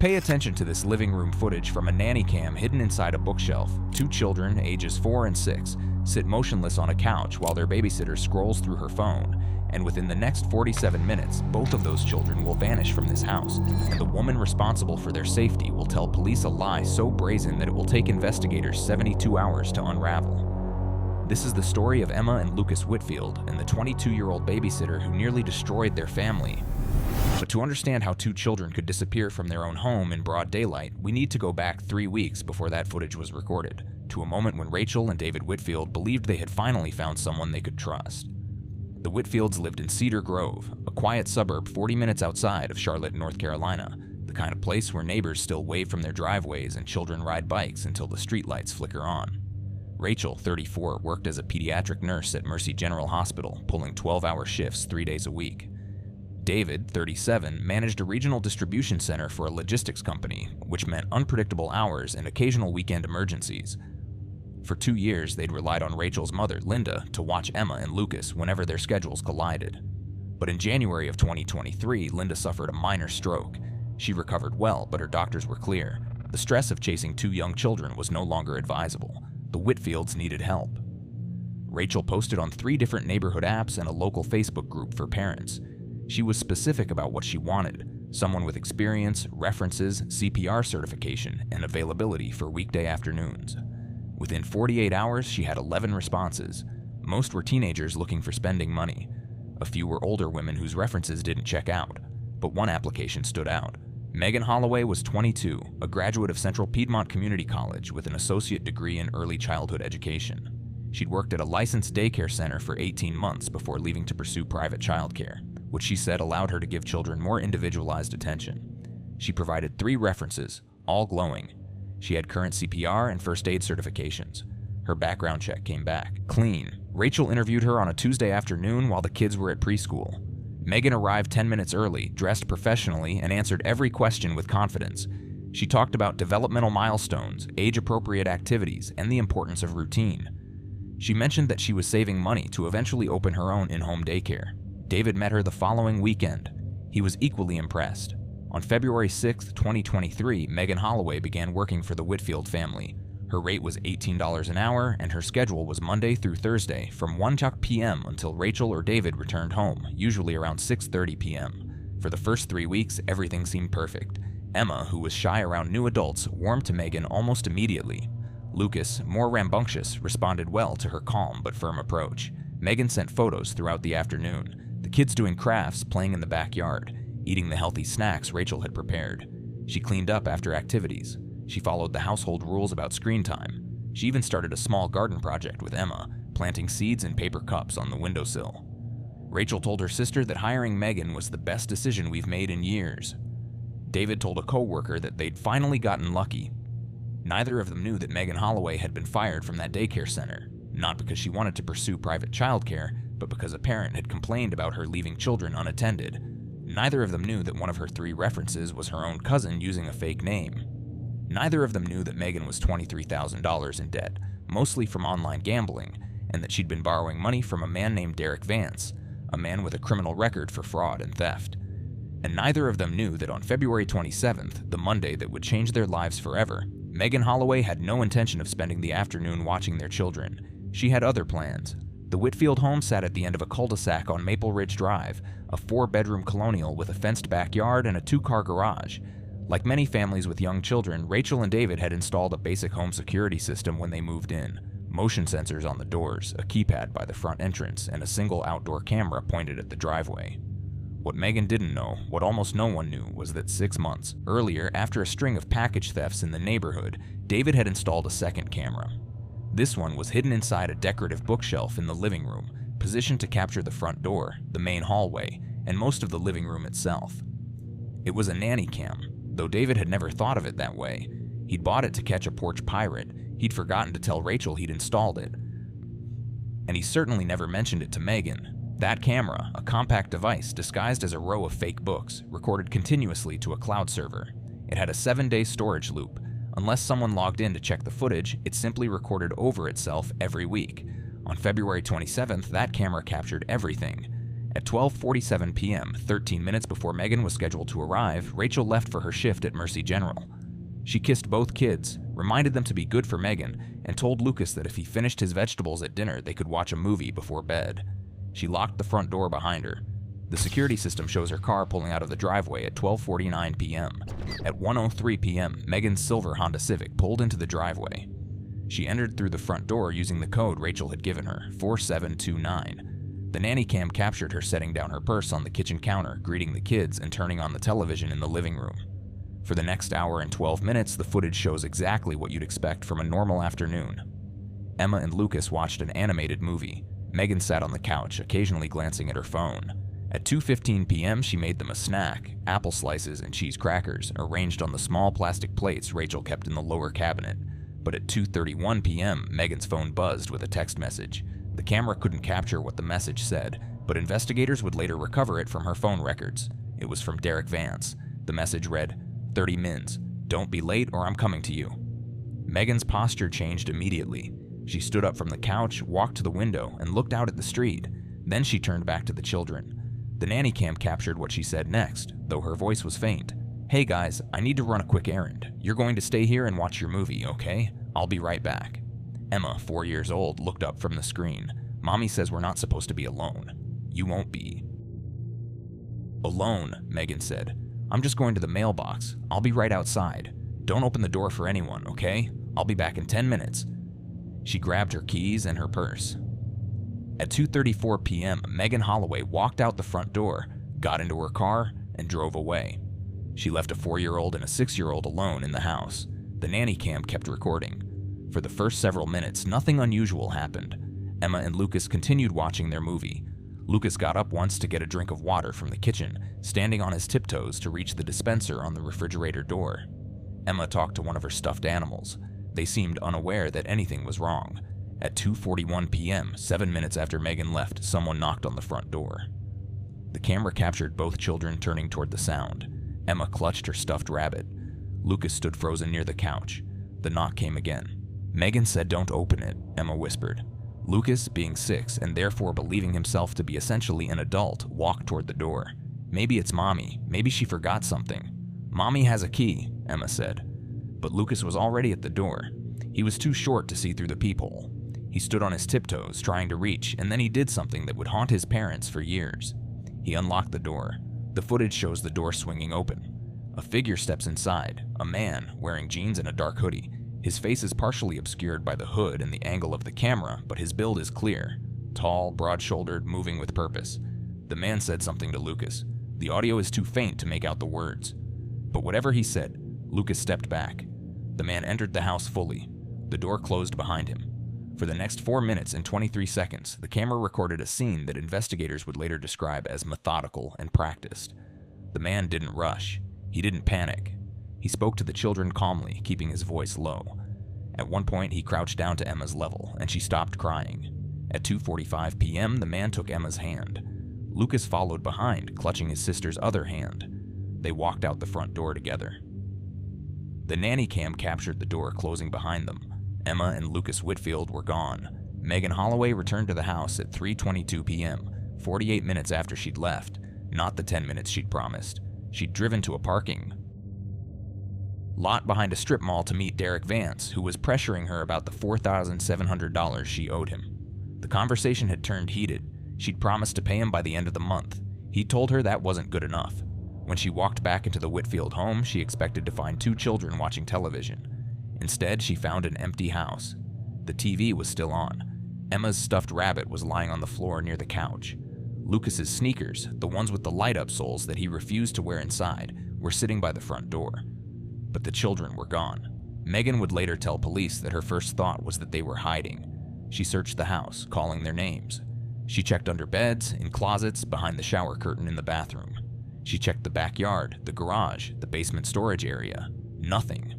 Pay attention to this living room footage from a nanny cam hidden inside a bookshelf. Two children, ages 4 and 6, sit motionless on a couch while their babysitter scrolls through her phone. And within the next 47 minutes, both of those children will vanish from this house, and the woman responsible for their safety will tell police a lie so brazen that it will take investigators 72 hours to unravel. This is the story of Emma and Lucas Whitfield and the 22-year-old babysitter who nearly destroyed their family. But to understand how two children could disappear from their own home in broad daylight, we need to go back 3 weeks before that footage was recorded, to a moment when Rachel and David Whitfield believed they had finally found someone they could trust. The Whitfields lived in Cedar Grove, a quiet suburb 40 minutes outside of Charlotte, North Carolina, the kind of place where neighbors still wave from their driveways and children ride bikes until the streetlights flicker on. Rachel, 34, worked as a pediatric nurse at Mercy General Hospital, pulling 12-hour shifts 3 days a week. David, 37, managed a regional distribution center for a logistics company, which meant unpredictable hours and occasional weekend emergencies. For 2 years, they'd relied on Rachel's mother, Linda, to watch Emma and Lucas whenever their schedules collided. But in January of 2023, Linda suffered a minor stroke. She recovered well, but her doctors were clear. The stress of chasing 2 young children was no longer advisable. The Whitfields needed help. Rachel posted on 3 different neighborhood apps and a local Facebook group for parents. She was specific about what she wanted: someone with experience, references, CPR certification, and availability for weekday afternoons. Within 48 hours, she had 11 responses. Most were teenagers looking for spending money. A few were older women whose references didn't check out, but one application stood out. Megan Holloway was 22, a graduate of Central Piedmont Community College with an associate degree in early childhood education. She'd worked at a licensed daycare center for 18 months before leaving to pursue private childcare, which she said allowed her to give children more individualized attention. She provided 3 references, all glowing. She had current CPR and first aid certifications. Her background check came back clean. Rachel interviewed her on a Tuesday afternoon while the kids were at preschool. Megan arrived 10 minutes early, dressed professionally, and answered every question with confidence. She talked about developmental milestones, age-appropriate activities, and the importance of routine. She mentioned that she was saving money to eventually open her own in-home daycare. David met her the following weekend. He was equally impressed. On February 6, 2023, Megan Holloway began working for the Whitfield family. Her rate was $18 an hour, and her schedule was Monday through Thursday from 1 p.m. until Rachel or David returned home, usually around 6:30 p.m. For the first 3 weeks, everything seemed perfect. Emma, who was shy around new adults, warmed to Megan almost immediately. Lucas, more rambunctious, responded well to her calm but firm approach. Megan sent photos throughout the afternoon, the kids doing crafts, playing in the backyard, eating the healthy snacks Rachel had prepared. She cleaned up after activities. She followed the household rules about screen time. She even started a small garden project with Emma, planting seeds in paper cups on the windowsill. Rachel told her sister that hiring Megan was the best decision we've made in years. David told a co-worker that they'd finally gotten lucky. Neither of them knew that Megan Holloway had been fired from that daycare center, not because she wanted to pursue private childcare, but because a parent had complained about her leaving children unattended. Neither of them knew that one of her 3 references was her own cousin using a fake name. Neither of them knew that Megan was $23,000 in debt, mostly from online gambling, and that she'd been borrowing money from a man named Derek Vance, a man with a criminal record for fraud and theft. And neither of them knew that on February 27th, the Monday that would change their lives forever, Megan Holloway had no intention of spending the afternoon watching their children. She had other plans. The Whitfield home sat at the end of a cul-de-sac on Maple Ridge Drive, a 4-bedroom colonial with a fenced backyard and a 2-car garage. Like many families with young children, Rachel and David had installed a basic home security system when they moved in. Motion sensors on the doors, a keypad by the front entrance, and a single outdoor camera pointed at the driveway. What Megan didn't know, what almost no one knew, was that 6 months earlier, after a string of package thefts in the neighborhood, David had installed a second camera. This one was hidden inside a decorative bookshelf in the living room, positioned to capture the front door, the main hallway, and most of the living room itself. It was a nanny cam, though David had never thought of it that way. He'd bought it to catch a porch pirate. He'd forgotten to tell Rachel he'd installed it. And he certainly never mentioned it to Megan. That camera, a compact device disguised as a row of fake books, recorded continuously to a cloud server. It had a 7-day storage loop. Unless someone logged in to check the footage, it simply recorded over itself every week. On February 27th, that camera captured everything. At 12:47 p.m., 13 minutes before Megan was scheduled to arrive, Rachel left for her shift at Mercy General. She kissed both kids, reminded them to be good for Megan, and told Lucas that if he finished his vegetables at dinner, they could watch a movie before bed. She locked the front door behind her. The security system shows her car pulling out of the driveway at 12:49 p.m. At 1:03 p.m., Megan's silver Honda Civic pulled into the driveway. She entered through the front door using the code Rachel had given her, 4729. The nanny cam captured her setting down her purse on the kitchen counter, greeting the kids, and turning on the television in the living room. For the next hour and 12 minutes, the footage shows exactly what you'd expect from a normal afternoon. Emma and Lucas watched an animated movie. Megan sat on the couch, occasionally glancing at her phone. At 2:15 p.m., she made them a snack, apple slices and cheese crackers, arranged on the small plastic plates Rachel kept in the lower cabinet. But at 2:31 p.m., Megan's phone buzzed with a text message. The camera couldn't capture what the message said, but investigators would later recover it from her phone records. It was from Derek Vance. The message read, 30 mins. Don't be late or I'm coming to you. Megan's posture changed immediately. She stood up from the couch, walked to the window, and looked out at the street. Then she turned back to the children. The nanny cam captured what she said next, though her voice was faint. Hey guys, I need to run a quick errand. You're going to stay here and watch your movie, okay? I'll be right back. Emma, 4 years old, looked up from the screen. Mommy says we're not supposed to be alone. You won't be. Alone, Megan said. I'm just going to the mailbox. I'll be right outside. Don't open the door for anyone, okay? I'll be back in 10 minutes. She grabbed her keys and her purse. At 2:34 p.m., Megan Holloway walked out the front door, got into her car, and drove away. She left a 4-year-old and a 6-year-old alone in the house. The nanny cam kept recording. For the first several minutes, nothing unusual happened. Emma and Lucas continued watching their movie. Lucas got up once to get a drink of water from the kitchen, standing on his tiptoes to reach the dispenser on the refrigerator door. Emma talked to one of her stuffed animals. They seemed unaware that anything was wrong. At 2:41 p.m., 7 minutes after Megan left, someone knocked on the front door. The camera captured both children turning toward the sound. Emma clutched her stuffed rabbit. Lucas stood frozen near the couch. The knock came again. Megan said, "Don't open it," Emma whispered. Lucas, being 6 and therefore believing himself to be essentially an adult, walked toward the door. Maybe it's Mommy. Maybe she forgot something. Mommy has a key, Emma said. But Lucas was already at the door. He was too short to see through the peephole. He stood on his tiptoes, trying to reach, and then he did something that would haunt his parents for years. He unlocked the door. The footage shows the door swinging open. A figure steps inside, a man wearing jeans and a dark hoodie. His face is partially obscured by the hood and the angle of the camera, but his build is clear. Tall, broad-shouldered, moving with purpose. The man said something to Lucas. The audio is too faint to make out the words. But whatever he said, Lucas stepped back. The man entered the house fully. The door closed behind him. For the next 4 minutes and 23 seconds, the camera recorded a scene that investigators would later describe as methodical and practiced. The man didn't rush. He didn't panic. He spoke to the children calmly, keeping his voice low. At one point, he crouched down to Emma's level, and she stopped crying. At 2:45 p.m., the man took Emma's hand. Lucas followed behind, clutching his sister's other hand. They walked out the front door together. The nanny cam captured the door closing behind them. Emma and Lucas Whitfield were gone. Megan Holloway returned to the house at 3:22 p.m., 48 minutes after she'd left, not the 10 minutes she'd promised. She'd driven to a parking lot behind a strip mall to meet Derek Vance, who was pressuring her about the $4,700 she owed him. The conversation had turned heated. She'd promised to pay him by the end of the month. He told her that wasn't good enough. When she walked back into the Whitfield home, she expected to find 2 children watching television. Instead, she found an empty house. The TV was still on. Emma's stuffed rabbit was lying on the floor near the couch. Lucas's sneakers, the ones with the light-up soles that he refused to wear inside, were sitting by the front door. But the children were gone. Megan would later tell police that her first thought was that they were hiding. She searched the house, calling their names. She checked under beds, in closets, behind the shower curtain in the bathroom. She checked the backyard, the garage, the basement storage area. Nothing.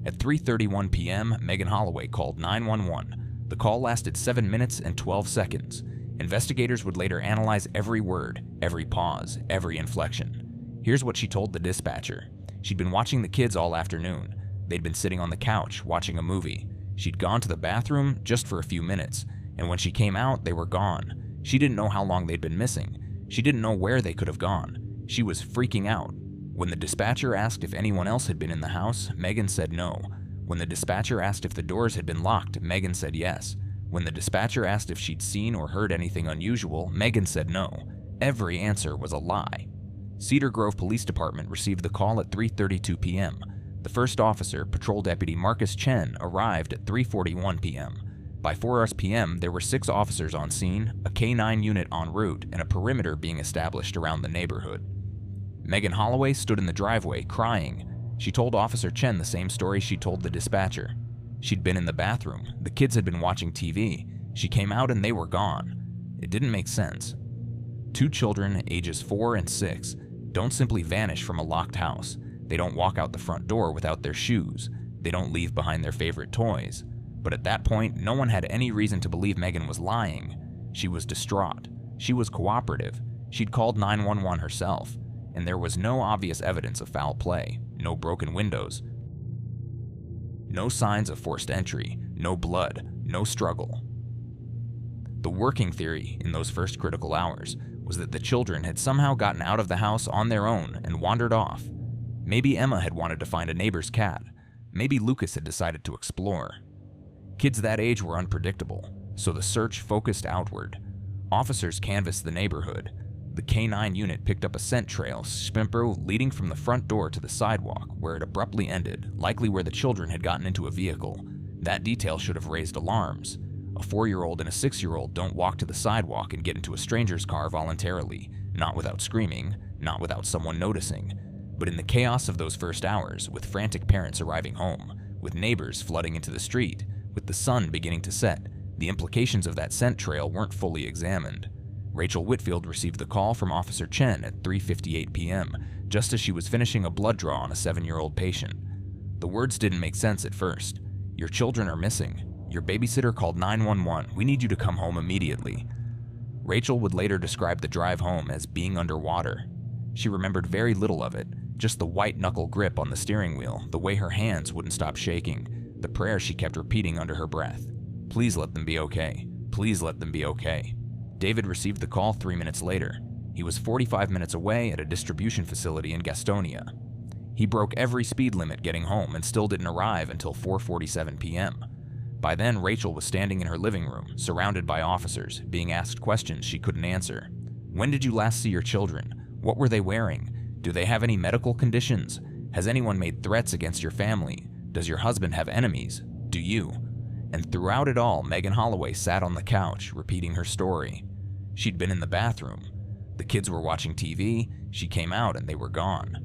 At 3:31 p.m., Megan Holloway called 911. The call lasted 7 minutes and 12 seconds. Investigators would later analyze every word, every pause, every inflection. Here's what she told the dispatcher. She'd been watching the kids all afternoon. They'd been sitting on the couch, watching a movie. She'd gone to the bathroom just for a few minutes, and when she came out, they were gone. She didn't know how long they'd been missing. She didn't know where they could have gone. She was freaking out. When the dispatcher asked if anyone else had been in the house, Megan said no. When the dispatcher asked if the doors had been locked, Megan said yes. When the dispatcher asked if she'd seen or heard anything unusual, Megan said no. Every answer was a lie. Cedar Grove Police Department received the call at 3:32 p.m. The first officer, Patrol Deputy Marcus Chen, arrived at 3:41 p.m. By 4 p.m., there were 6 officers on scene, a K-9 unit en route, and a perimeter being established around the neighborhood. Megan Holloway stood in the driveway, crying. She told Officer Chen the same story she told the dispatcher. She'd been in the bathroom. The kids had been watching TV. She came out and they were gone. It didn't make sense. 2 children, ages 4 and 6, don't simply vanish from a locked house. They don't walk out the front door without their shoes. They don't leave behind their favorite toys. But at that point, no one had any reason to believe Megan was lying. She was distraught. She was cooperative. She'd called 911 herself. And there was no obvious evidence of foul play, no broken windows, no signs of forced entry, no blood, no struggle. The working theory in those first critical hours was that the children had somehow gotten out of the house on their own and wandered off. Maybe Emma had wanted to find a neighbor's cat. Maybe Lucas had decided to explore. Kids that age were unpredictable, so the search focused outward. Officers canvassed the neighborhood. The K-9 unit picked up a scent trail, leading from the front door to the sidewalk, where it abruptly ended, likely where the children had gotten into a vehicle. That detail should have raised alarms. A 4-year-old and a 6-year-old don't walk to the sidewalk and get into a stranger's car voluntarily, not without screaming, not without someone noticing. But in the chaos of those first hours, with frantic parents arriving home, with neighbors flooding into the street, with the sun beginning to set, the implications of that scent trail weren't fully examined. Rachel Whitfield received the call from Officer Chen at 3:58 p.m., just as she was finishing a blood draw on a 7-year-old patient. The words didn't make sense at first. "Your children are missing. Your babysitter called 911. We need you to come home immediately." Rachel would later describe the drive home as being underwater. She remembered very little of it, just the white-knuckle grip on the steering wheel, the way her hands wouldn't stop shaking, the prayer she kept repeating under her breath. Please let them be okay. Please let them be okay. David received the call 3 minutes later. He was 45 minutes away at a distribution facility in Gastonia. He broke every speed limit getting home and still didn't arrive until 4:47 p.m. By then, Rachel was standing in her living room, surrounded by officers, being asked questions she couldn't answer. When did you last see your children? What were they wearing? Do they have any medical conditions? Has anyone made threats against your family? Does your husband have enemies? Do you? And throughout it all, Megan Holloway sat on the couch, repeating her story. She'd been in the bathroom. The kids were watching TV. She came out and they were gone.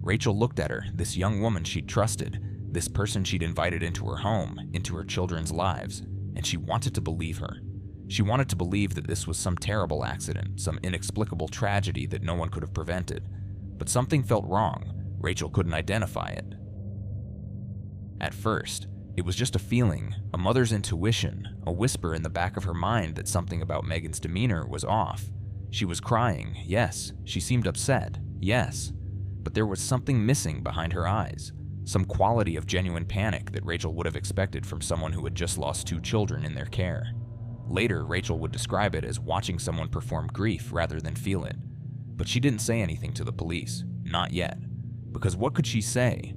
Rachel looked at her, this young woman she'd trusted, this person she'd invited into her home, into her children's lives, and she wanted to believe her. She wanted to believe that this was some terrible accident, some inexplicable tragedy that no one could have prevented. But something felt wrong. Rachel couldn't identify it. At first, it was just a feeling, a mother's intuition, a whisper in the back of her mind that something about Megan's demeanor was off. She was crying, yes. She seemed upset, yes. But there was something missing behind her eyes, some quality of genuine panic that Rachel would have expected from someone who had just lost 2 children in their care. Later, Rachel would describe it as watching someone perform grief rather than feel it. But she didn't say anything to the police, not yet. Because what could she say?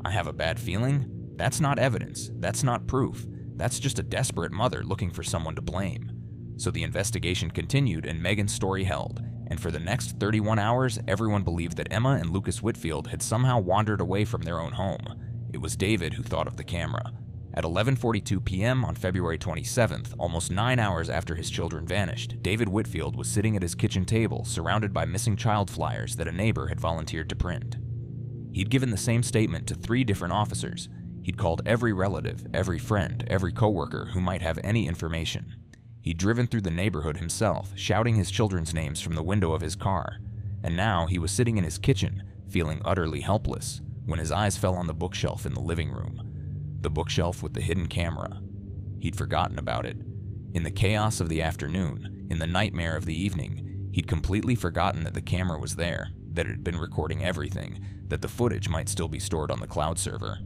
I have a bad feeling? That's not evidence, that's not proof, that's just a desperate mother looking for someone to blame. So the investigation continued and Megan's story held, and for the next 31 hours, everyone believed that Emma and Lucas Whitfield had somehow wandered away from their own home. It was David who thought of the camera. At 11:42 p.m. on February 27th, almost 9 hours after his children vanished, David Whitfield was sitting at his kitchen table surrounded by missing child flyers that a neighbor had volunteered to print. He'd given the same statement to 3 different officers. He'd called every relative, every friend, every coworker who might have any information. He'd driven through the neighborhood himself, shouting his children's names from the window of his car. And now he was sitting in his kitchen, feeling utterly helpless, when his eyes fell on the bookshelf in the living room. The bookshelf with the hidden camera. He'd forgotten about it. In the chaos of the afternoon, in the nightmare of the evening, he'd completely forgotten that the camera was there, that it had been recording everything, that the footage might still be stored on the cloud server.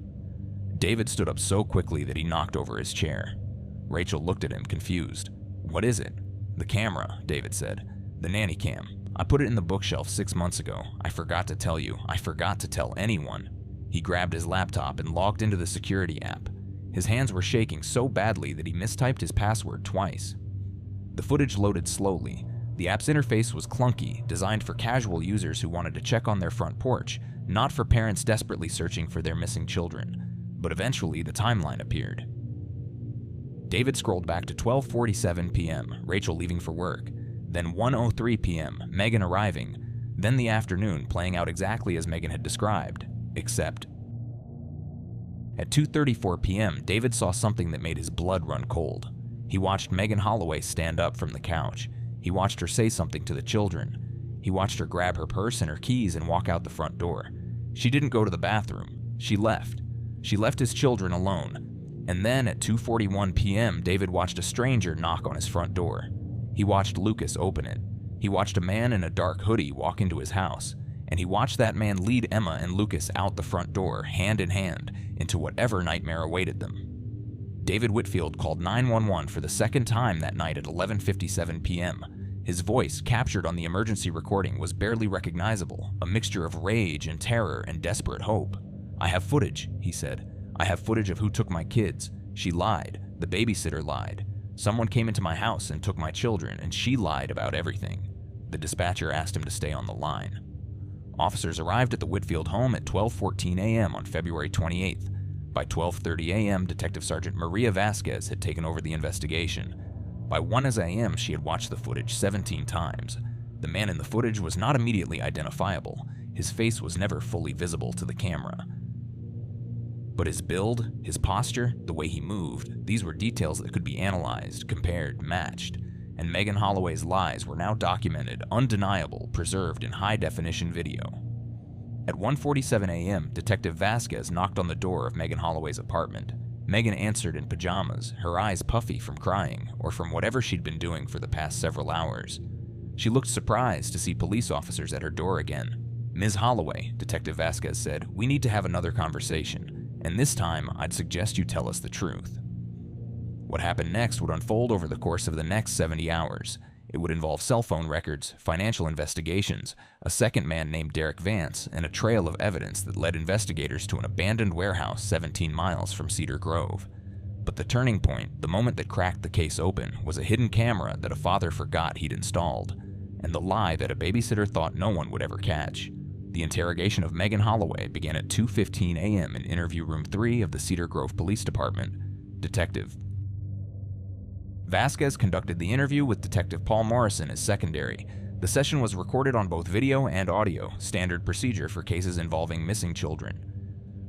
David stood up so quickly that he knocked over his chair. Rachel looked at him, confused. What is it? The camera, David said. The nanny cam. I put it in the bookshelf 6 months ago. I forgot to tell you. I forgot to tell anyone." He grabbed his laptop and logged into the security app. His hands were shaking so badly that he mistyped his password twice. The footage loaded slowly. The app's interface was clunky, designed for casual users who wanted to check on their front porch, not for parents desperately searching for their missing children. But eventually, the timeline appeared. David scrolled back to 12:47 p.m., Rachel leaving for work. Then 1:03 p.m., Megan arriving. Then the afternoon playing out exactly as Megan had described, except at 2:34 p.m., David saw something that made his blood run cold. He watched Megan Holloway stand up from the couch. He watched her say something to the children. He watched her grab her purse and her keys and walk out the front door. She didn't go to the bathroom. She left. She left his children alone. And then at 2:41 p.m., David watched a stranger knock on his front door. He watched Lucas open it. He watched a man in a dark hoodie walk into his house. And he watched that man lead Emma and Lucas out the front door, hand in hand, into whatever nightmare awaited them. David Whitfield called 911 for the second time that night at 11:57 p.m. His voice, captured on the emergency recording, was barely recognizable, a mixture of rage and terror and desperate hope. "I have footage," he said. "I have footage of who took my kids. She lied. The babysitter lied. Someone came into my house and took my children, and she lied about everything." The dispatcher asked him to stay on the line. Officers arrived at the Whitfield home at 12:14 a.m. on February 28th. By 12:30 a.m., Detective Sergeant Maria Vasquez had taken over the investigation. By 1 a.m., she had watched the footage 17 times. The man in the footage was not immediately identifiable. His face was never fully visible to the camera. But his build, his posture, the way he moved, these were details that could be analyzed, compared, matched. And Megan Holloway's lies were now documented, undeniable, preserved in high-definition video. At 1:47 a.m., Detective Vasquez knocked on the door of Megan Holloway's apartment. Megan answered in pajamas, her eyes puffy from crying, or from whatever she'd been doing for the past several hours. She looked surprised to see police officers at her door again. "Ms. Holloway," Detective Vasquez said, "we need to have another conversation, and this time I'd suggest you tell us the truth." What happened next would unfold over the course of the next 70 hours. It would involve cell phone records, financial investigations, a second man named Derek Vance, and a trail of evidence that led investigators to an abandoned warehouse 17 miles from Cedar Grove. But the turning point, the moment that cracked the case open, was a hidden camera that a father forgot he'd installed, and the lie that a babysitter thought no one would ever catch. The interrogation of Megan Holloway began at 2:15 a.m. in interview room 3 of the Cedar Grove Police Department. Detective Vasquez conducted the interview with Detective Paul Morrison as secondary. The session was recorded on both video and audio, standard procedure for cases involving missing children.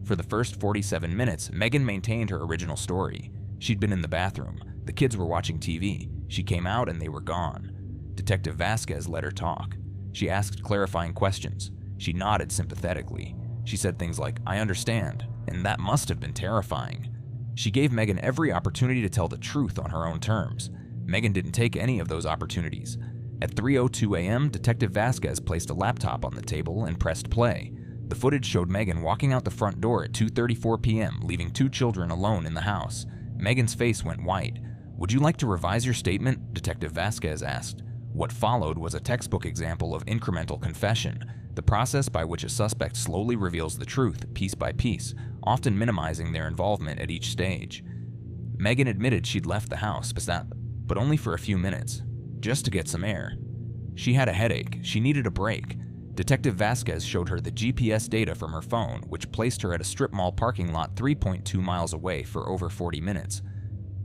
For the first 47 minutes, Megan maintained her original story. She'd been in the bathroom. The kids were watching TV. She came out and they were gone. Detective Vasquez let her talk. She asked clarifying questions. She nodded sympathetically. She said things like, "I understand," and that must have been terrifying. She gave Megan every opportunity to tell the truth on her own terms. Megan didn't take any of those opportunities. At 3:02 a.m., Detective Vasquez placed a laptop on the table and pressed play. The footage showed Megan walking out the front door at 2:34 p.m., leaving 2 children alone in the house. Megan's face went white. "Would you like to revise your statement?" Detective Vasquez asked. What followed was a textbook example of incremental confession, the process by which a suspect slowly reveals the truth, piece by piece, often minimizing their involvement at each stage. Megan admitted she'd left the house, but only for a few minutes, just to get some air. She had a headache. She needed a break. Detective Vasquez showed her the GPS data from her phone, which placed her at a strip mall parking lot 3.2 miles away for over 40 minutes.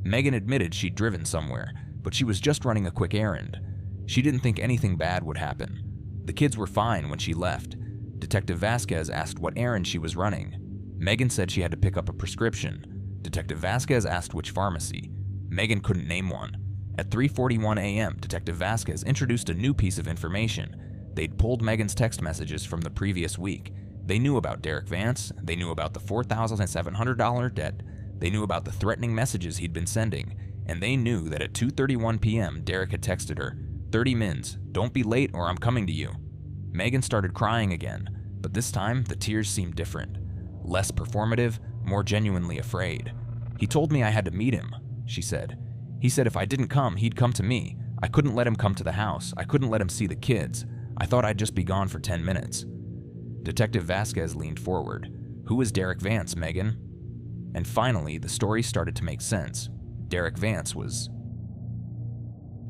Megan admitted she'd driven somewhere, but she was just running a quick errand. She didn't think anything bad would happen. The kids were fine when she left. Detective Vasquez asked what errand she was running. Megan said she had to pick up a prescription. Detective Vasquez asked which pharmacy. Megan couldn't name one. At 3:41 a.m., Detective Vasquez introduced a new piece of information. They'd pulled Megan's text messages from the previous week. They knew about Derek Vance. They knew about the $4,700 debt. They knew about the threatening messages he'd been sending. And they knew that at 2:31 p.m., Derek had texted her, "30 mins, don't be late or I'm coming to you." Megan started crying again, but this time the tears seemed different. Less performative, more genuinely afraid. "He told me I had to meet him," she said. "He said if I didn't come, he'd come to me. I couldn't let him come to the house. I couldn't let him see the kids. I thought I'd just be gone for 10 minutes. Detective Vasquez leaned forward. Who is Derek Vance, Megan? And finally, the story started to make sense. Derek Vance was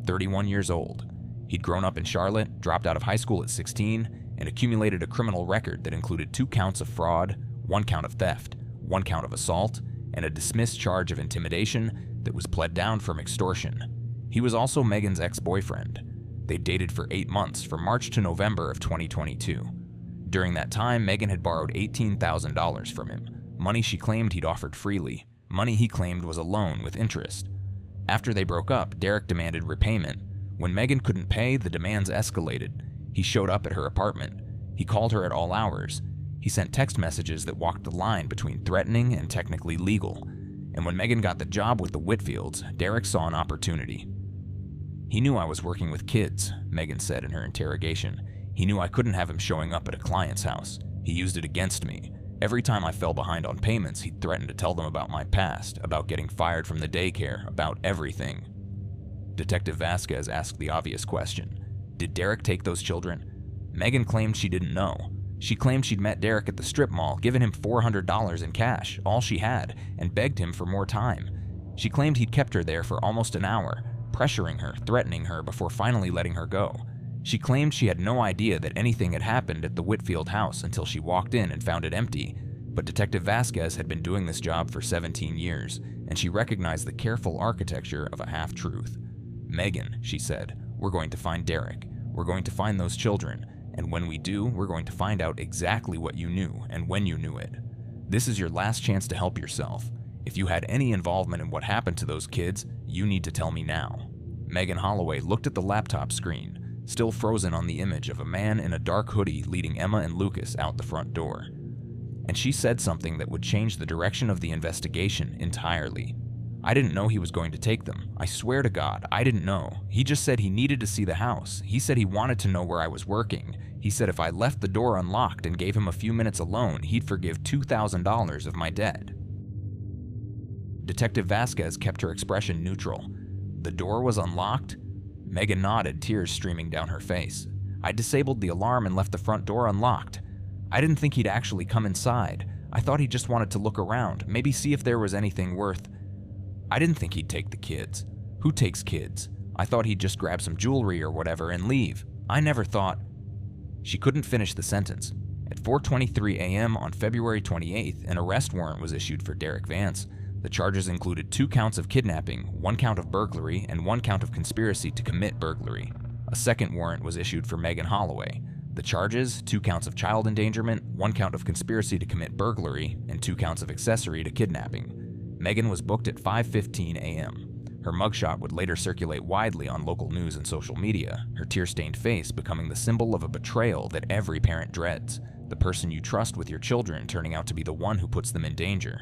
31 years old. He'd grown up in Charlotte, dropped out of high school at 16, and accumulated a criminal record that included 2 counts of fraud, 1 count of theft, 1 count of assault, and a dismissed charge of intimidation that was pled down from extortion. He was also Megan's ex-boyfriend. They dated for 8 months, from March to November of 2022. During that time, Megan had borrowed $18,000 from him, money she claimed he'd offered freely, money he claimed was a loan with interest. After they broke up, Derek demanded repayment. When Megan couldn't pay, the demands escalated. He showed up at her apartment. He called her at all hours. He sent text messages that walked the line between threatening and technically legal. And when Megan got the job with the Whitfields, Derek saw an opportunity. He knew I was working with kids, Megan said in her interrogation. He knew I couldn't have him showing up at a client's house. He used it against me. Every time I fell behind on payments, he'd threaten to tell them about my past, about getting fired from the daycare, about everything. Detective Vasquez asked the obvious question. Did Derek take those children? Megan claimed she didn't know. She claimed she'd met Derek at the strip mall, given him $400 in cash, all she had, and begged him for more time. She claimed he'd kept her there for almost an hour, pressuring her, threatening her before finally letting her go. She claimed she had no idea that anything had happened at the Whitfield house until she walked in and found it empty, but Detective Vasquez had been doing this job for 17 years, and she recognized the careful architecture of a half-truth. Megan, she said, we're going to find Derek. We're going to find those children, and when we do, we're going to find out exactly what you knew and when you knew it. This is your last chance to help yourself. If you had any involvement in what happened to those kids, you need to tell me now. Megan Holloway looked at the laptop screen, still frozen on the image of a man in a dark hoodie leading Emma and Lucas out the front door. And she said something that would change the direction of the investigation entirely. I didn't know he was going to take them. I swear to God, I didn't know. He just said he needed to see the house. He said he wanted to know where I was working. He said if I left the door unlocked and gave him a few minutes alone, he'd forgive $2,000 of my debt. Detective Vasquez kept her expression neutral. The door was unlocked? Megan nodded, tears streaming down her face. I disabled the alarm and left the front door unlocked. I didn't think he'd actually come inside. I thought he just wanted to look around, maybe see if there was anything worth. I didn't think he'd take the kids. Who takes kids? I thought he'd just grab some jewelry or whatever and leave. I never thought. She couldn't finish the sentence. At 4:23 a.m. on February 28th, an arrest warrant was issued for Derek Vance. The charges included 2 counts of kidnapping, 1 count of burglary, and 1 count of conspiracy to commit burglary. A second warrant was issued for Megan Holloway. The charges, 2 counts of child endangerment, 1 count of conspiracy to commit burglary, and 2 counts of accessory to kidnapping. Megan was booked at 5:15 a.m. Her mugshot would later circulate widely on local news and social media, her tear-stained face becoming the symbol of a betrayal that every parent dreads, the person you trust with your children turning out to be the one who puts them in danger.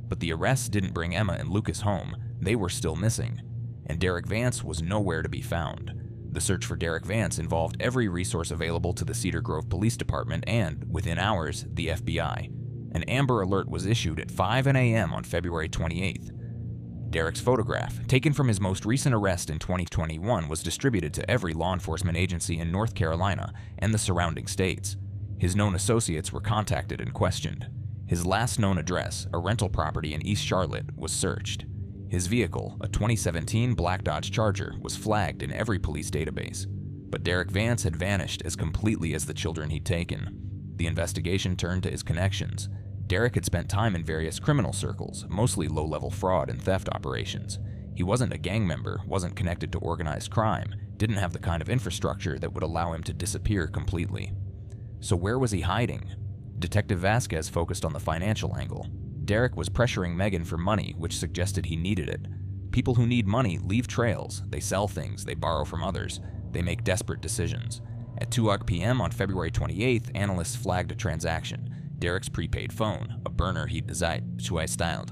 But the arrests didn't bring Emma and Lucas home. They were still missing, and Derek Vance was nowhere to be found. The search for Derek Vance involved every resource available to the Cedar Grove Police Department and, within hours, the FBI. An Amber Alert was issued at 5 a.m. on February 28th. Derek's photograph, taken from his most recent arrest in 2021, was distributed to every law enforcement agency in North Carolina and the surrounding states. His known associates were contacted and questioned. His last known address, a rental property in East Charlotte, was searched. His vehicle, a 2017 black Dodge Charger, was flagged in every police database. But Derek Vance had vanished as completely as the children he'd taken. The investigation turned to his connections. Derek had spent time in various criminal circles, mostly low-level fraud and theft operations. He wasn't a gang member, wasn't connected to organized crime, didn't have the kind of infrastructure that would allow him to disappear completely. So where was he hiding? Detective Vasquez focused on the financial angle. Derek was pressuring Megan for money, which suggested he needed it. People who need money leave trails. They sell things, they borrow from others, they make desperate decisions. At 2 p.m. on February 28th, analysts flagged a transaction. Derek's prepaid phone, a burner he'd styled,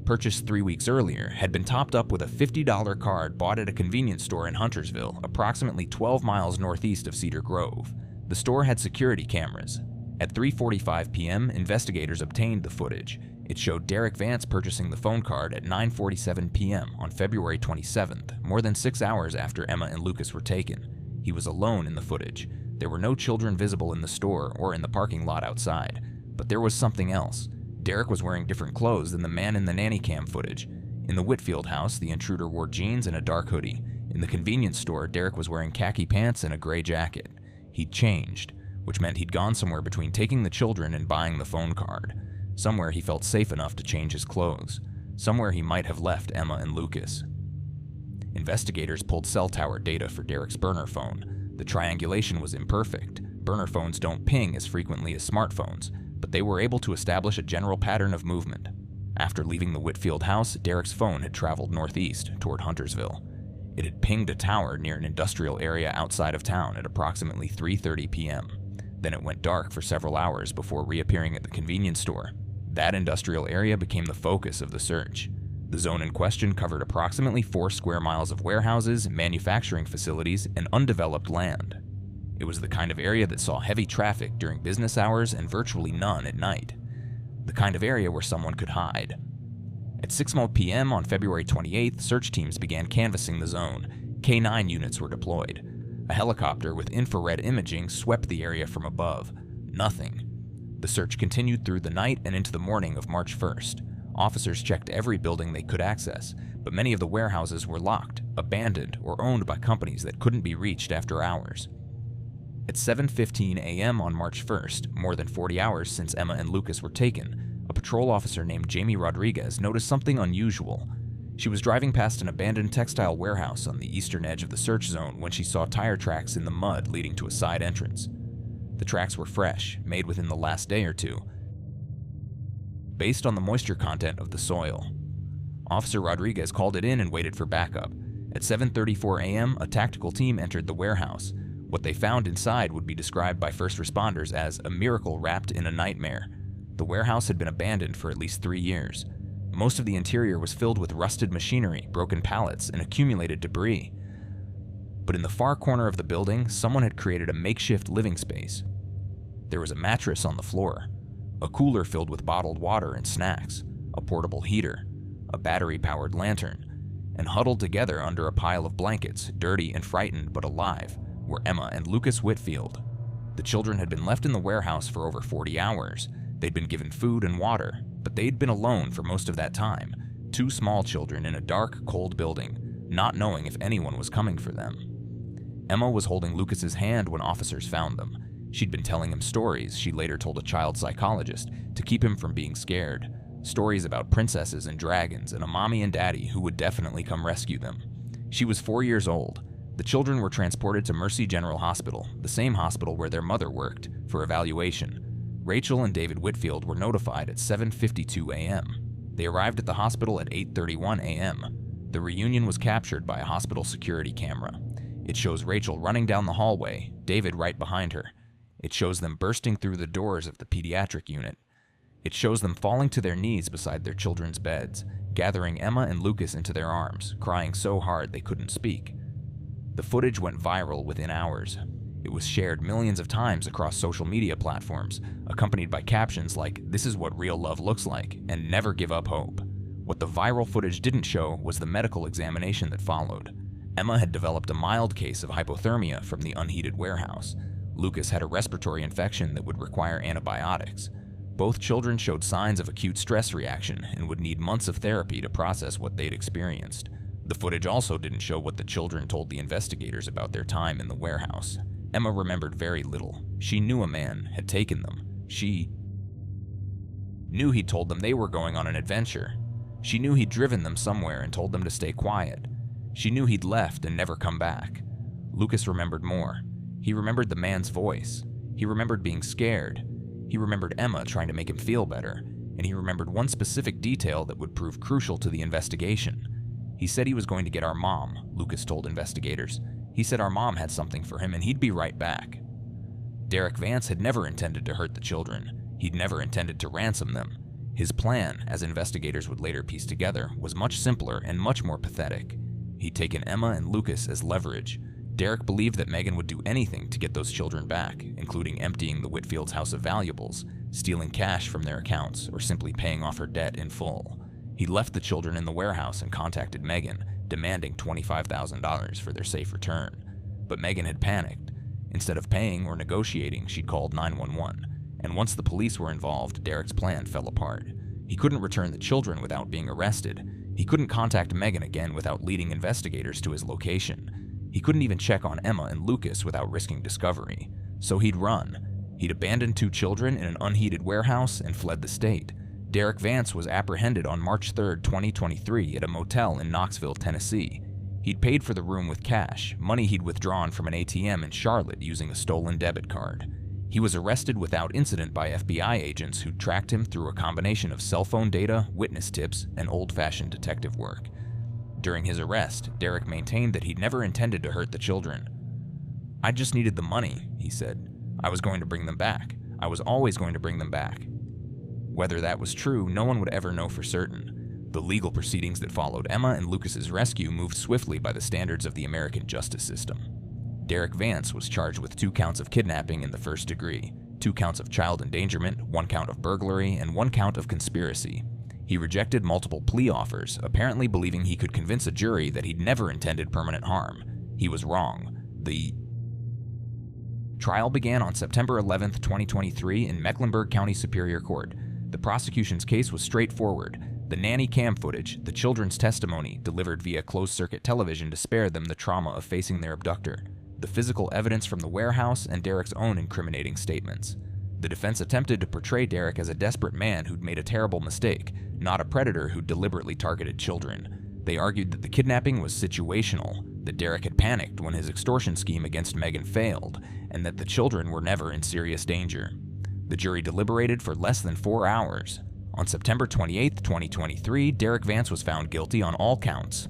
purchased 3 weeks earlier, had been topped up with a $50 card bought at a convenience store in Huntersville, approximately 12 miles northeast of Cedar Grove. The store had security cameras. At 3:45 p.m., investigators obtained the footage. It showed Derek Vance purchasing the phone card at 9:47 p.m. on February 27th, more than 6 hours after Emma and Lucas were taken. He was alone in the footage. There were no children visible in the store or in the parking lot outside. But there was something else. Derek was wearing different clothes than the man in the nanny cam footage. In the Whitfield house, the intruder wore jeans and a dark hoodie. In the convenience store, Derek was wearing khaki pants and a gray jacket. He'd changed, which meant he'd gone somewhere between taking the children and buying the phone card. Somewhere he felt safe enough to change his clothes. Somewhere he might have left Emma and Lucas. Investigators pulled cell tower data for Derek's burner phone. The triangulation was imperfect. Burner phones don't ping as frequently as smartphones, but they were able to establish a general pattern of movement. After leaving the Whitfield house, Derek's phone had traveled northeast toward Huntersville. It had pinged a tower near an industrial area outside of town at approximately 3:30 p.m. Then it went dark for several hours before reappearing at the convenience store. That industrial area became the focus of the search. The zone in question covered approximately 4 square miles of warehouses, manufacturing facilities, and undeveloped land. It was the kind of area that saw heavy traffic during business hours and virtually none at night. The kind of area where someone could hide. At 6:00 p.m. on February 28th, search teams began canvassing the zone. K-9 units were deployed. A helicopter with infrared imaging swept the area from above. Nothing. The search continued through the night and into the morning of March 1st. Officers checked every building they could access, but many of the warehouses were locked, abandoned, or owned by companies that couldn't be reached after hours. At 7:15 a.m. on March 1st, more than 40 hours since Emma and Lucas were taken, a patrol officer named Jamie Rodriguez noticed something unusual. She was driving past an abandoned textile warehouse on the eastern edge of the search zone when she saw tire tracks in the mud leading to a side entrance. The tracks were fresh, made within the last day or two, based on the moisture content of the soil. Officer Rodriguez called it in and waited for backup. At 7:34 a.m., a tactical team entered the warehouse. What they found inside would be described by first responders as a miracle wrapped in a nightmare. The warehouse had been abandoned for at least 3 years. Most of the interior was filled with rusted machinery, broken pallets, and accumulated debris. But in the far corner of the building, someone had created a makeshift living space. There was a mattress on the floor, a cooler filled with bottled water and snacks, a portable heater, a battery-powered lantern, and huddled together under a pile of blankets, dirty and frightened but alive, were Emma and Lucas Whitfield. The children had been left in the warehouse for over 40 hours. They'd been given food and water, but they'd been alone for most of that time, 2 small children in a dark, cold building, not knowing if anyone was coming for them. Emma was holding Lucas's hand when officers found them. She'd been telling him stories she later told a child psychologist to keep him from being scared. Stories about princesses and dragons and a mommy and daddy who would definitely come rescue them. She was 4 years old. The children were transported to Mercy General Hospital, the same hospital where their mother worked, for evaluation. Rachel and David Whitfield were notified at 7:52 a.m. They arrived at the hospital at 8:31 a.m. The reunion was captured by a hospital security camera. It shows Rachel running down the hallway, David right behind her. It shows them bursting through the doors of the pediatric unit. It shows them falling to their knees beside their children's beds, gathering Emma and Lucas into their arms, crying so hard they couldn't speak. The footage went viral within hours. It was shared millions of times across social media platforms, accompanied by captions like, "This is what real love looks like," and "Never give up hope." What the viral footage didn't show was the medical examination that followed. Emma had developed a mild case of hypothermia from the unheated warehouse. Lucas had a respiratory infection that would require antibiotics. Both children showed signs of acute stress reaction and would need months of therapy to process what they'd experienced. The footage also didn't show what the children told the investigators about their time in the warehouse. Emma remembered very little. She knew a man had taken them. She knew he'd told them they were going on an adventure. She knew he'd driven them somewhere and told them to stay quiet. She knew he'd left and never come back. Lucas remembered more. He remembered the man's voice. He remembered being scared. He remembered Emma trying to make him feel better. And he remembered one specific detail that would prove crucial to the investigation. He said he was going to get our mom, Lucas told investigators. He said our mom had something for him and he'd be right back. Derek Vance had never intended to hurt the children. He'd never intended to ransom them. His plan, as investigators would later piece together, was much simpler and much more pathetic. He'd taken Emma and Lucas as leverage. Derek believed that Megan would do anything to get those children back, including emptying the Whitfield's house of valuables, stealing cash from their accounts, or simply paying off her debt in full. He left the children in the warehouse and contacted Megan, demanding $25,000 for their safe return. but Megan had panicked. Instead of paying or negotiating, she'd called 911. And once the police were involved, Derek's plan fell apart. He couldn't return the children without being arrested. He couldn't contact Megan again without leading investigators to his location. He couldn't even check on Emma and Lucas without risking discovery. So he'd run. He'd abandoned 2 children in an unheated warehouse and fled the state. Derek Vance was apprehended on March 3, 2023 at a motel in Knoxville, Tennessee. He'd paid for the room with cash, money he'd withdrawn from an ATM in Charlotte using a stolen debit card. He was arrested without incident by FBI agents who tracked him through a combination of cell phone data, witness tips, and old-fashioned detective work. During his arrest, Derek maintained that he'd never intended to hurt the children. "I just needed the money," he said. "I was going to bring them back. I was always going to bring them back." Whether that was true, no one would ever know for certain. The legal proceedings that followed Emma and Lucas's rescue moved swiftly by the standards of the American justice system. Derek Vance was charged with 2 counts of kidnapping in the first degree, 2 counts of child endangerment, 1 count of burglary, and 1 count of conspiracy. He rejected multiple plea offers, apparently believing he could convince a jury that he'd never intended permanent harm. He was wrong. The trial began on September 11, 2023 in Mecklenburg County Superior Court. The prosecution's case was straightforward. The nanny cam footage, the children's testimony, delivered via closed-circuit television to spare them the trauma of facing their abductor, the physical evidence from the warehouse, and Derek's own incriminating statements. The defense attempted to portray Derek as a desperate man who'd made a terrible mistake, not a predator who deliberately targeted children. They argued that the kidnapping was situational, that Derek had panicked when his extortion scheme against Megan failed, and that the children were never in serious danger. The jury deliberated for less than 4 hours. On September 28, 2023, Derek Vance was found guilty on all counts.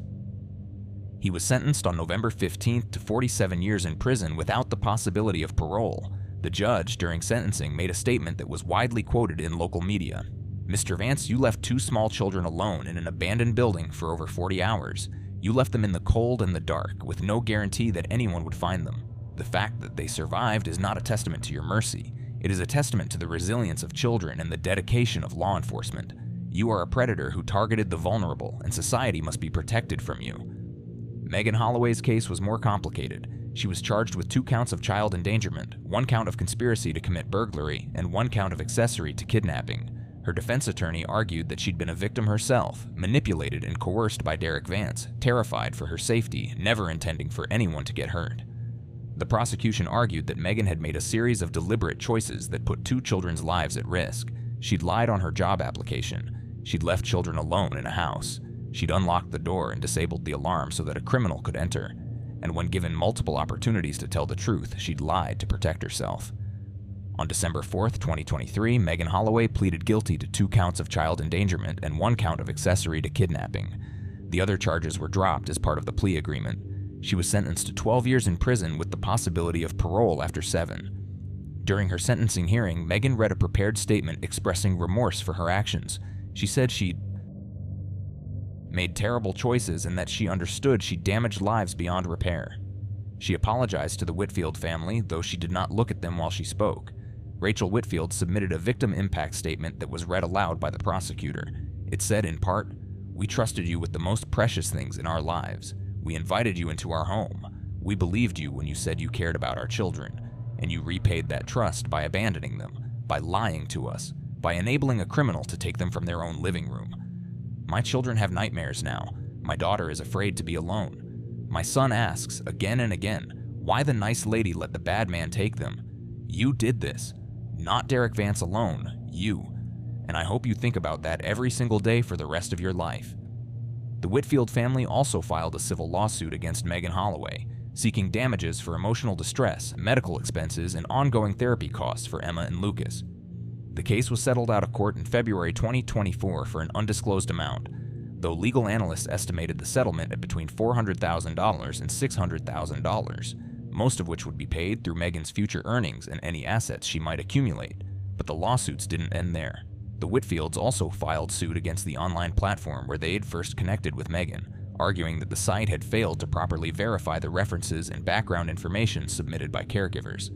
He was sentenced on November 15th to 47 years in prison without the possibility of parole. The judge, during sentencing, made a statement that was widely quoted in local media. "Mr. Vance, you left 2 small children alone in an abandoned building for over 40 hours. You left them in the cold and the dark, with no guarantee that anyone would find them. The fact that they survived is not a testament to your mercy. It is a testament to the resilience of children and the dedication of law enforcement. You are a predator who targeted the vulnerable, and society must be protected from you." Megan Holloway's case was more complicated. She was charged with 2 counts of child endangerment, 1 count of conspiracy to commit burglary, and 1 count of accessory to kidnapping. Her defense attorney argued that she'd been a victim herself, manipulated and coerced by Derek Vance, terrified for her safety, never intending for anyone to get hurt. The prosecution argued that Megan had made a series of deliberate choices that put 2 children's lives at risk. She'd lied on her job application. She'd left children alone in a house. She'd unlocked the door and disabled the alarm so that a criminal could enter. And when given multiple opportunities to tell the truth, she'd lied to protect herself. On December 4, 2023, Megan Holloway pleaded guilty to 2 counts of child endangerment and 1 count of accessory to kidnapping. The other charges were dropped as part of the plea agreement. She was sentenced to 12 years in prison with the possibility of parole after 7. During her sentencing hearing, Megan read a prepared statement expressing remorse for her actions. She said she'd made terrible choices and that she understood she damaged lives beyond repair. She apologized to the Whitfield family, though she did not look at them while she spoke. Rachel Whitfield submitted a victim impact statement that was read aloud by the prosecutor. It said in part, "We trusted you with the most precious things in our lives. We invited you into our home. We believed you when you said you cared about our children, and you repaid that trust by abandoning them, by lying to us, by enabling a criminal to take them from their own living room. My children have nightmares now. My daughter is afraid to be alone. My son asks again and again, why the nice lady let the bad man take them. You did this. Not Derek Vance alone, you. And I hope you think about that every single day for the rest of your life." The Whitfield family also filed a civil lawsuit against Megan Holloway, seeking damages for emotional distress, medical expenses, and ongoing therapy costs for Emma and Lucas. The case was settled out of court in February 2024 for an undisclosed amount, though legal analysts estimated the settlement at between $400,000 and $600,000, most of which would be paid through Megan's future earnings and any assets she might accumulate. But the lawsuits didn't end there. The Whitfields also filed suit against the online platform where they had first connected with Megan, arguing that the site had failed to properly verify the references and background information submitted by caregivers.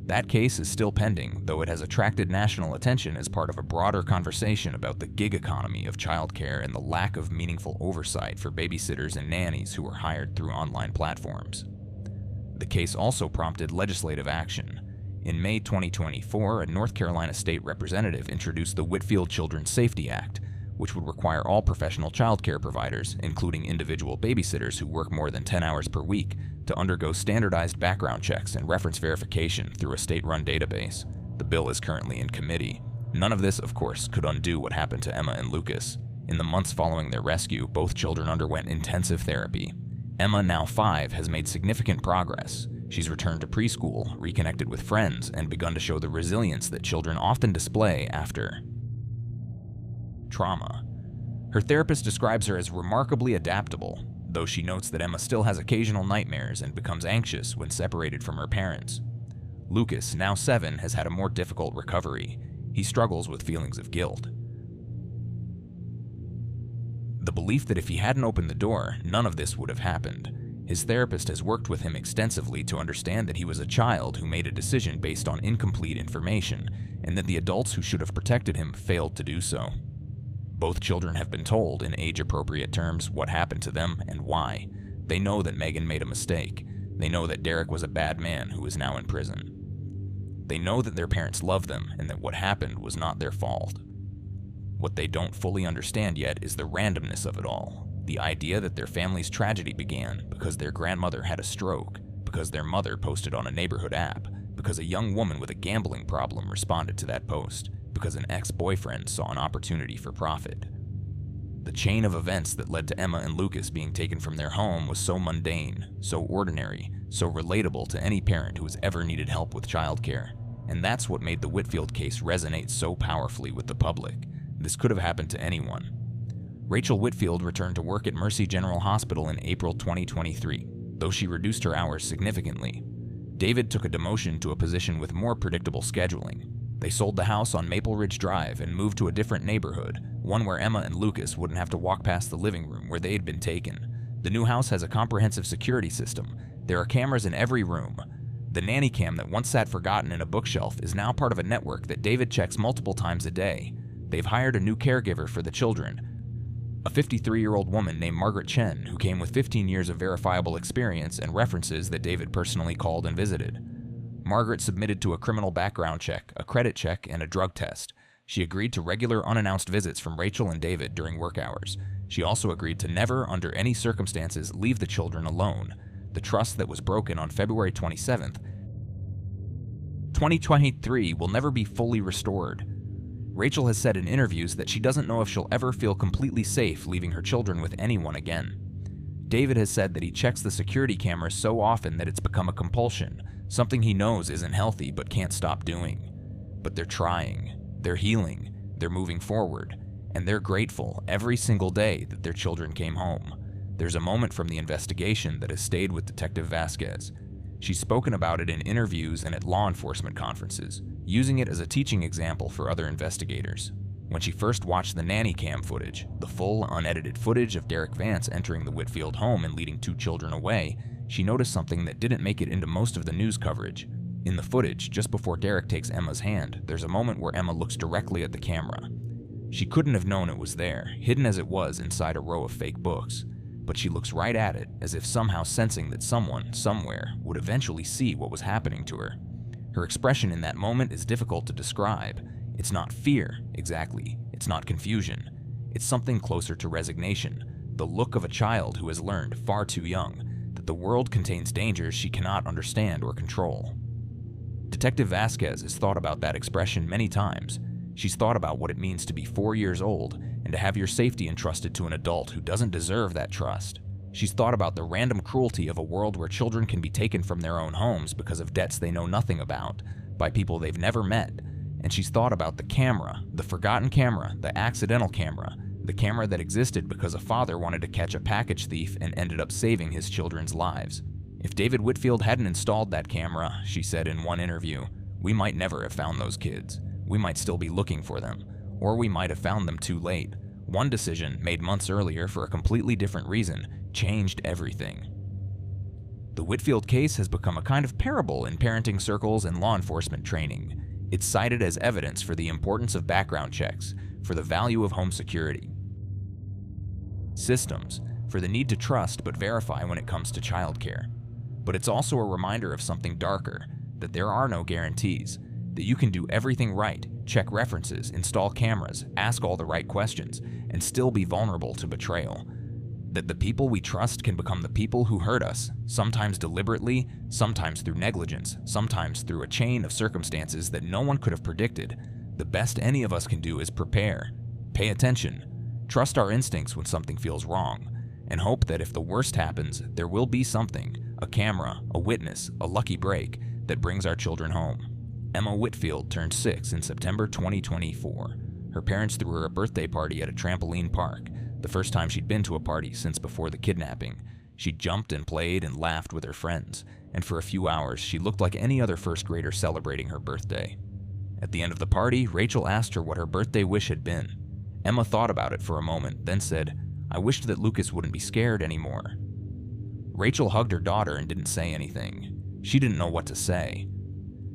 That case is still pending, though it has attracted national attention as part of a broader conversation about the gig economy of childcare and the lack of meaningful oversight for babysitters and nannies who are hired through online platforms. The case also prompted legislative action. In May 2024, a North Carolina state representative introduced the Whitfield Children's Safety Act, which would require all professional childcare providers, including individual babysitters who work more than 10 hours per week, to undergo standardized background checks and reference verification through a state-run database. The bill is currently in committee. None of this, of course, could undo what happened to Emma and Lucas. In the months following their rescue, both children underwent intensive therapy. Emma, now 5, has made significant progress. She's returned to preschool, reconnected with friends, and begun to show the resilience that children often display after trauma. Her therapist describes her as remarkably adaptable, though she notes that Emma still has occasional nightmares and becomes anxious when separated from her parents. Lucas, now 7, has had a more difficult recovery. He struggles with feelings of guilt. The belief that if he hadn't opened the door, none of this would have happened. His therapist has worked with him extensively to understand that he was a child who made a decision based on incomplete information, and that the adults who should have protected him failed to do so. Both children have been told, in age-appropriate terms, what happened to them and why. They know that Megan made a mistake. They know that Derek was a bad man who is now in prison. They know that their parents love them and that what happened was not their fault. What they don't fully understand yet is the randomness of it all. The idea that their family's tragedy began because their grandmother had a stroke, because their mother posted on a neighborhood app, because a young woman with a gambling problem responded to that post, because an ex-boyfriend saw an opportunity for profit. The chain of events that led to Emma and Lucas being taken from their home was so mundane, so ordinary, so relatable to any parent who has ever needed help with childcare. And that's what made the Whitfield case resonate so powerfully with the public. This could have happened to anyone. Rachel Whitfield returned to work at Mercy General Hospital in April 2023, though she reduced her hours significantly. David took a demotion to a position with more predictable scheduling. They sold the house on Maple Ridge Drive and moved to a different neighborhood, one where Emma and Lucas wouldn't have to walk past the living room where they had been taken. The new house has a comprehensive security system. There are cameras in every room. The nanny cam that once sat forgotten in a bookshelf is now part of a network that David checks multiple times a day. They've hired a new caregiver for the children, a 53-year-old woman named Margaret Chen, who came with 15 years of verifiable experience and references that David personally called and visited. Margaret submitted to a criminal background check, a credit check, and a drug test. She agreed to regular unannounced visits from Rachel and David during work hours. She also agreed to never, under any circumstances, leave the children alone. The trust that was broken on February 27th, 2023 will never be fully restored. Rachel has said in interviews that she doesn't know if she'll ever feel completely safe leaving her children with anyone again. David has said that he checks the security cameras so often that it's become a compulsion, something he knows isn't healthy but can't stop doing. But they're trying, they're healing, they're moving forward, and they're grateful every single day that their children came home. There's a moment from the investigation that has stayed with Detective Vasquez. She's spoken about it in interviews and at law enforcement conferences, using it as a teaching example for other investigators. When she first watched the nanny cam footage, the full, unedited footage of Derek Vance entering the Whitfield home and leading 2 children away, she noticed something that didn't make it into most of the news coverage. In the footage, just before Derek takes Emma's hand, there's a moment where Emma looks directly at the camera. She couldn't have known it was there, hidden as it was inside a row of fake books. But she looks right at it, as if somehow sensing that someone, somewhere, would eventually see what was happening to her. Her expression in that moment is difficult to describe. It's not fear, exactly. It's not confusion. It's something closer to resignation, the look of a child who has learned, far too young, that the world contains dangers she cannot understand or control. Detective Vasquez has thought about that expression many times. She's thought about what it means to be 4 years old and to have your safety entrusted to an adult who doesn't deserve that trust. She's thought about the random cruelty of a world where children can be taken from their own homes because of debts they know nothing about, by people they've never met. And she's thought about the camera, the forgotten camera, the accidental camera, the camera that existed because a father wanted to catch a package thief and ended up saving his children's lives. If David Whitfield hadn't installed that camera, she said in one interview, we might never have found those kids. We might still be looking for them, or we might have found them too late. One decision, made months earlier for a completely different reason, changed everything. The Whitfield case has become a kind of parable in parenting circles and law enforcement training. It's cited as evidence for the importance of background checks, for the value of home security systems, for the need to trust but verify when it comes to childcare. But it's also a reminder of something darker, that there are no guarantees, that you can do everything right, check references, install cameras, ask all the right questions, and still be vulnerable to betrayal. That the people we trust can become the people who hurt us, sometimes deliberately, sometimes through negligence, sometimes through a chain of circumstances that no one could have predicted. The best any of us can do is prepare, pay attention, trust our instincts when something feels wrong, and hope that if the worst happens, there will be something, a camera, a witness, a lucky break, that brings our children home. Emma Whitfield turned 6 in September 2024. Her parents threw her a birthday party at a trampoline park, the first time she'd been to a party since before the kidnapping. She jumped and played and laughed with her friends, and for a few hours she looked like any other first grader celebrating her birthday. At the end of the party, Rachel asked her what her birthday wish had been. Emma thought about it for a moment, then said, "I wished that Lucas wouldn't be scared anymore." Rachel hugged her daughter and didn't say anything. She didn't know what to say.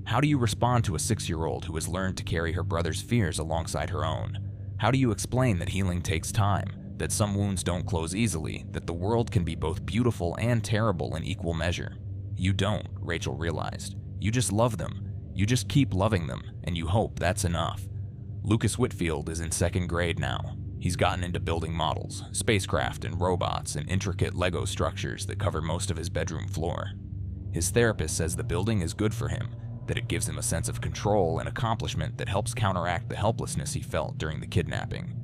How do you respond to a 6-year-old who has learned to carry her brother's fears alongside her own? How do you explain that healing takes time, that some wounds don't close easily, that the world can be both beautiful and terrible in equal measure? You don't, Rachel realized. You just love them. You just keep loving them, and you hope that's enough. Lucas Whitfield is in 2nd grade now. He's gotten into building models, spacecraft and robots, and intricate Lego structures that cover most of his bedroom floor. His therapist says the building is good for him, that it gives him a sense of control and accomplishment that helps counteract the helplessness he felt during the kidnapping.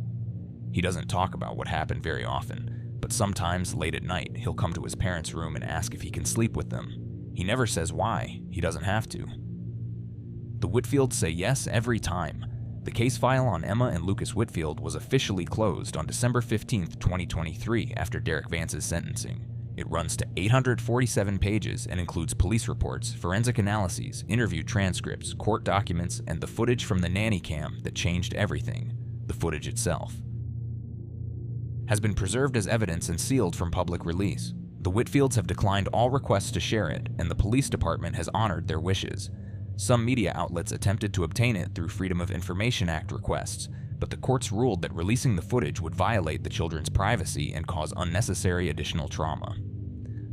He doesn't talk about what happened very often, but sometimes late at night he'll come to his parents' room and ask if he can sleep with them. He never says why, he doesn't have to. The Whitfields say yes every time. The case file on Emma and Lucas Whitfield was officially closed on December 15, 2023 after Derek Vance's sentencing. It runs to 847 pages and includes police reports, forensic analyses, interview transcripts, court documents, and the footage from the nanny cam that changed everything, the footage itself. Has been preserved as evidence and sealed from public release. The Whitfields have declined all requests to share it, and the police department has honored their wishes. Some media outlets attempted to obtain it through Freedom of Information Act requests, but the courts ruled that releasing the footage would violate the children's privacy and cause unnecessary additional trauma.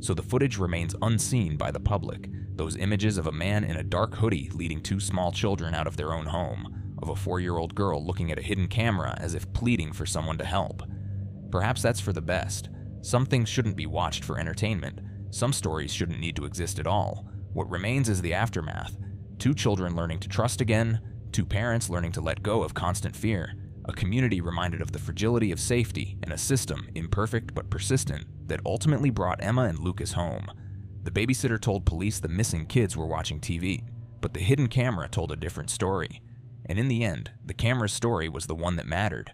So the footage remains unseen by the public, those images of a man in a dark hoodie leading 2 small children out of their own home, of a 4-year-old girl looking at a hidden camera as if pleading for someone to help. Perhaps that's for the best. Some things shouldn't be watched for entertainment. Some stories shouldn't need to exist at all. What remains is the aftermath. 2 children learning to trust again, 2 parents learning to let go of constant fear, a community reminded of the fragility of safety, and a system, imperfect but persistent, that ultimately brought Emma and Lucas home. The babysitter told police the missing kids were watching TV, but the hidden camera told a different story. And in the end, the camera's story was the one that mattered.